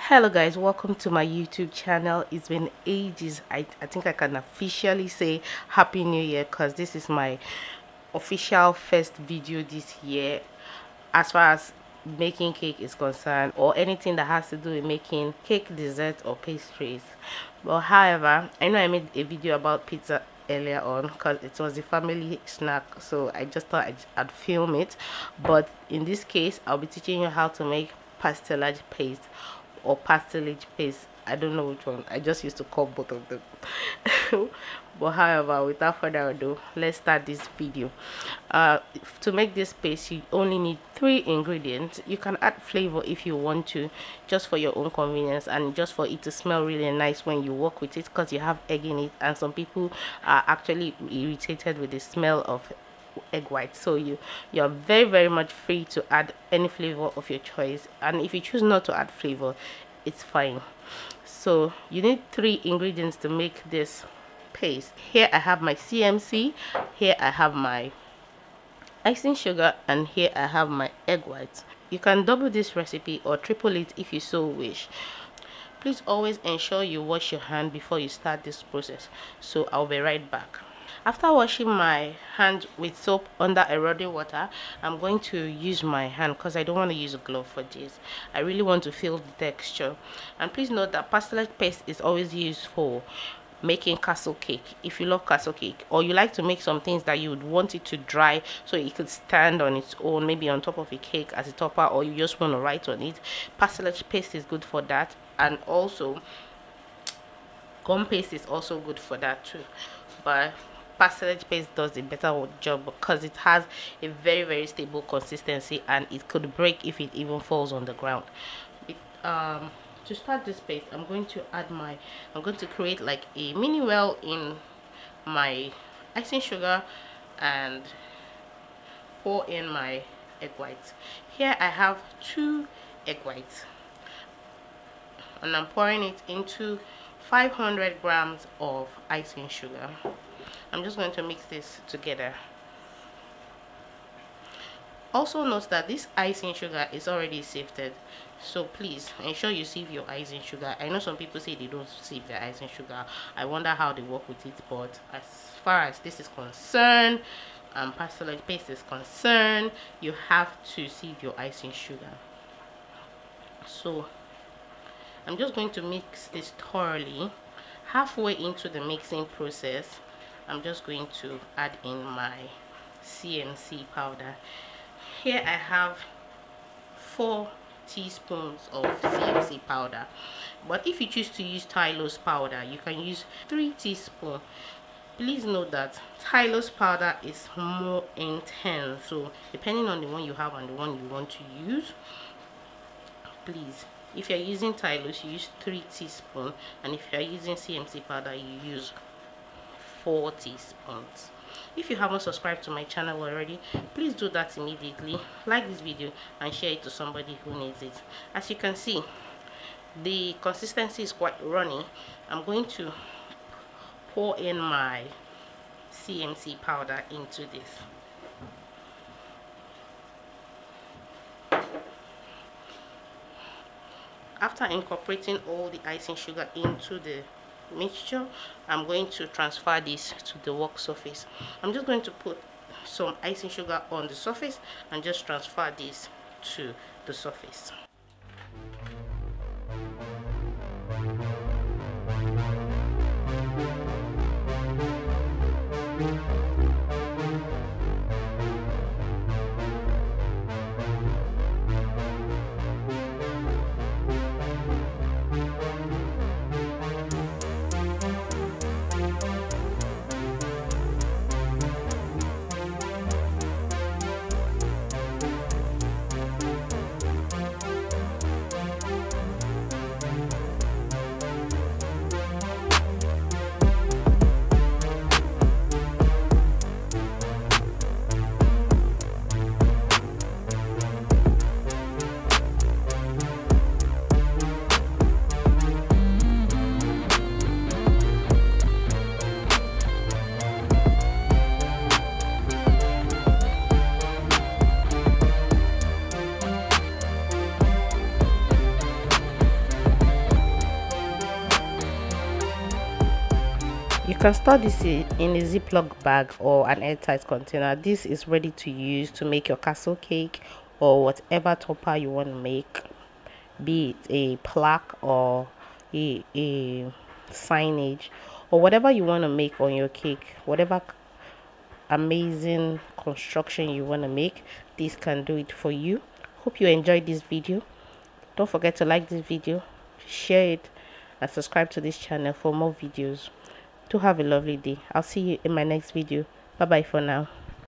Hello guys, welcome to my YouTube channel. It's been ages. I think I can officially say happy new year because this is my official first video this year as far as making cake is concerned, or anything that has to do with making cake, dessert or pastries. But however, I know I made a video about pizza earlier on because it was a family snack, so I just thought I'd film it. But in this case, I'll be teaching you how to make pastelage paste or pastelage paste. I don't know which one. I just used to call both of them. But however, without further ado, let's start this video. To make this paste, you only need 3 ingredients. You can add flavor if you want to, just for your own convenience and just for it to smell really nice when you work with it, because you have egg in it, and some people are actually irritated with the smell of egg white. So you're very much free to add any flavor of your choice, and if you choose not to add flavor, it's fine. So you need 3 ingredients to make this paste. Here I have my CMC, here I have my icing sugar, and here I have my egg whites. You can double this recipe or triple it if you so wish. Please always ensure you wash your hand before you start this process. So I'll be right back. After washing my hand with soap under a running water, I'm going to use my hand because I don't want to use a glove for this. I really want to feel the texture. And please note that pastelage paste is always used for making castle cake. If you love castle cake, or you like to make some things that you would want it to dry so it could stand on its own, maybe on top of a cake as a topper, or you just want to write on it, pastelage paste is good for that. And also gum paste is also good for that too, but pastelage paste does a better job because it has a very stable consistency, and it could break if it even falls on the ground. To start this paste, I'm going to create like a mini well in my icing sugar and pour in my egg whites. Here I have 2 egg whites, and I'm pouring it into 500 grams of icing sugar. I'm just going to mix this together. Also note that this icing sugar is already sifted, so please ensure you sieve your icing sugar. I know some people say they don't sieve their icing sugar. I wonder how they work with it, but as far as this is concerned, pastelage paste is concerned, you have to sieve your icing sugar. So I'm just going to mix this thoroughly. Halfway into the mixing process, I'm just going to add in my CMC powder. Here I have 4 teaspoons of CMC powder, but if you choose to use Tylose powder, you can use 3 teaspoons. Please note that Tylose powder is more intense, so depending on the one you have and the one you want to use, please, if you're using Tylose, you use 3 teaspoons, and if you're using CMC powder, you use 4 teaspoons. If you haven't subscribed to my channel already, please do that immediately. Like this video and share it to somebody who needs it. As you can see, the consistency is quite runny. I'm going to pour in my CMC powder into this. After incorporating all the icing sugar into the mixture, I'm going to transfer this to the work surface. I'm just going to put some icing sugar on the surface and just transfer this to the surface. You can store this in a Ziploc bag or an airtight container. This is ready to use to make your castle cake or whatever topper you want to make, be it a plaque or a signage or whatever you want to make on your cake, whatever amazing construction you want to make, this can do it for you. Hope you enjoyed this video. Don't forget to like this video, share it, and subscribe to this channel for more videos. Do have a lovely day. I'll see you in my next video. Bye bye for now.